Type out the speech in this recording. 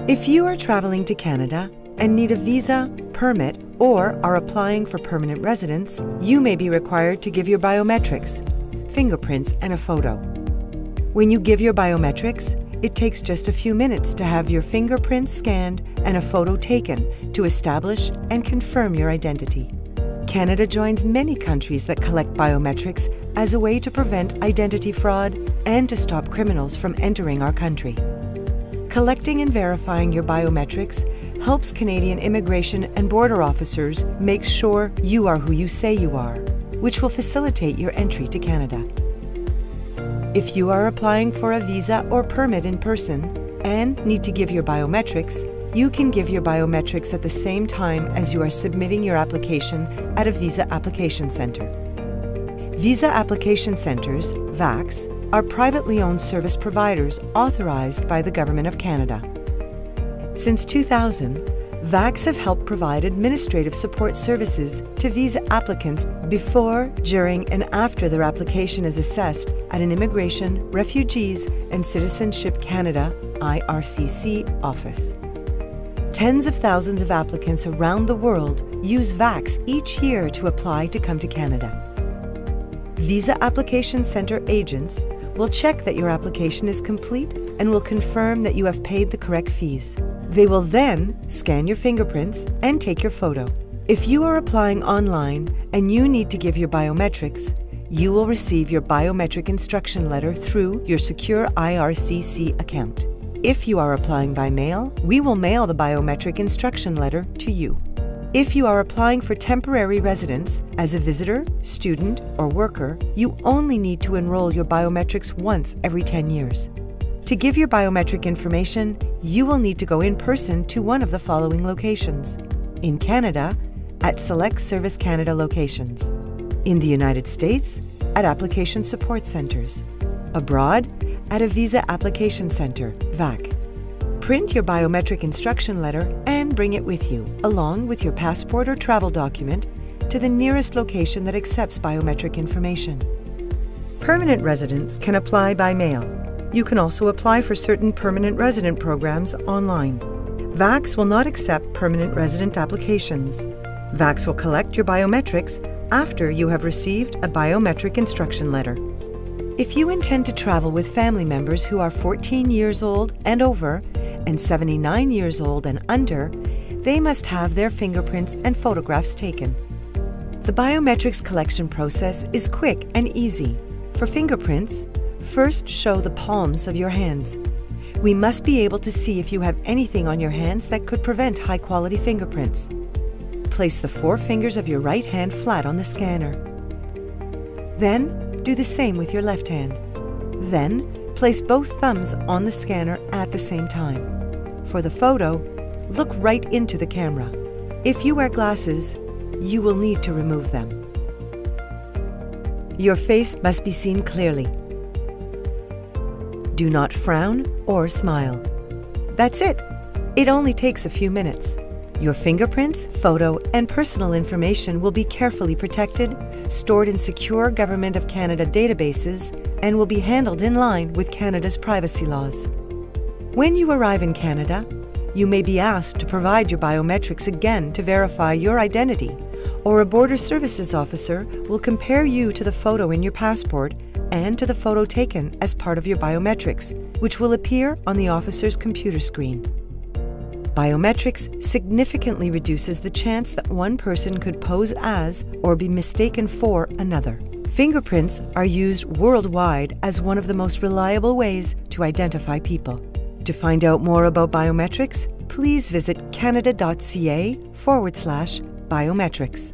If you are traveling to Canada and need a visa, permit, or are applying for permanent residence, you may be required to give your biometrics, fingerprints, and a photo. When you give your biometrics, it takes just a few minutes to have your fingerprints scanned and a photo taken to establish and confirm your identity. Canada joins many countries that collect biometrics as a way to prevent identity fraud and to stop criminals from entering our country. Collecting and verifying your biometrics helps Canadian immigration and border officers make sure you are who you say you are, which will facilitate your entry to Canada. If you are applying for a visa or permit in person and need to give your biometrics, you can give your biometrics at the same time as you are submitting your application at a visa application center. Visa application centers, VACs, are privately owned service providers authorized by the Government of Canada. Since 2000, VACs have helped provide administrative support services to visa applicants before, during, and after their application is assessed at an Immigration, Refugees and Citizenship Canada (IRCC) office. Tens of thousands of applicants around the world use VACs each year to apply to come to Canada. Visa Application Center agents will check that your application is complete and will confirm that you have paid the correct fees. They will then scan your fingerprints and take your photo. If you are applying online and you need to give your biometrics, you will receive your biometric instruction letter through your secure IRCC account. If you are applying by mail, we will mail the biometric instruction letter to you. If you are applying for temporary residence as a visitor, student, or worker, you only need to enroll your biometrics once every 10 years. To give your biometric information, you will need to go in person to one of the following locations. In Canada, at select Service Canada locations. In the United States, at application support centers. Abroad, at a visa application center, VAC. Print your biometric instruction letter and bring it with you, along with your passport or travel document, to the nearest location that accepts biometric information. Permanent residents can apply by mail. You can also apply for certain permanent resident programs online. VACs will not accept permanent resident applications. VACs will collect your biometrics after you have received a biometric instruction letter. If you intend to travel with family members who are 14 years old and over and 79 years old and under, they must have their fingerprints and photographs taken. The biometrics collection process is quick and easy. For fingerprints, first show the palms of your hands. We must be able to see if you have anything on your hands that could prevent high-quality fingerprints. Place the 4 fingers of your right hand flat on the scanner. Then, do the same with your left hand. Then, place both thumbs on the scanner at the same time. For the photo, look right into the camera. If you wear glasses, you will need to remove them. Your face must be seen clearly. Do not frown or smile. That's it. It only takes a few minutes. Your fingerprints, photo, and personal information will be carefully protected, stored in secure Government of Canada databases, and will be handled in line with Canada's privacy laws. When you arrive in Canada, you may be asked to provide your biometrics again to verify your identity, or a Border Services officer will compare you to the photo in your passport and to the photo taken as part of your biometrics, which will appear on the officer's computer screen. Biometrics significantly reduces the chance that one person could pose as or be mistaken for another. Fingerprints are used worldwide as one of the most reliable ways to identify people. To find out more about biometrics, please visit canada.ca/biometrics.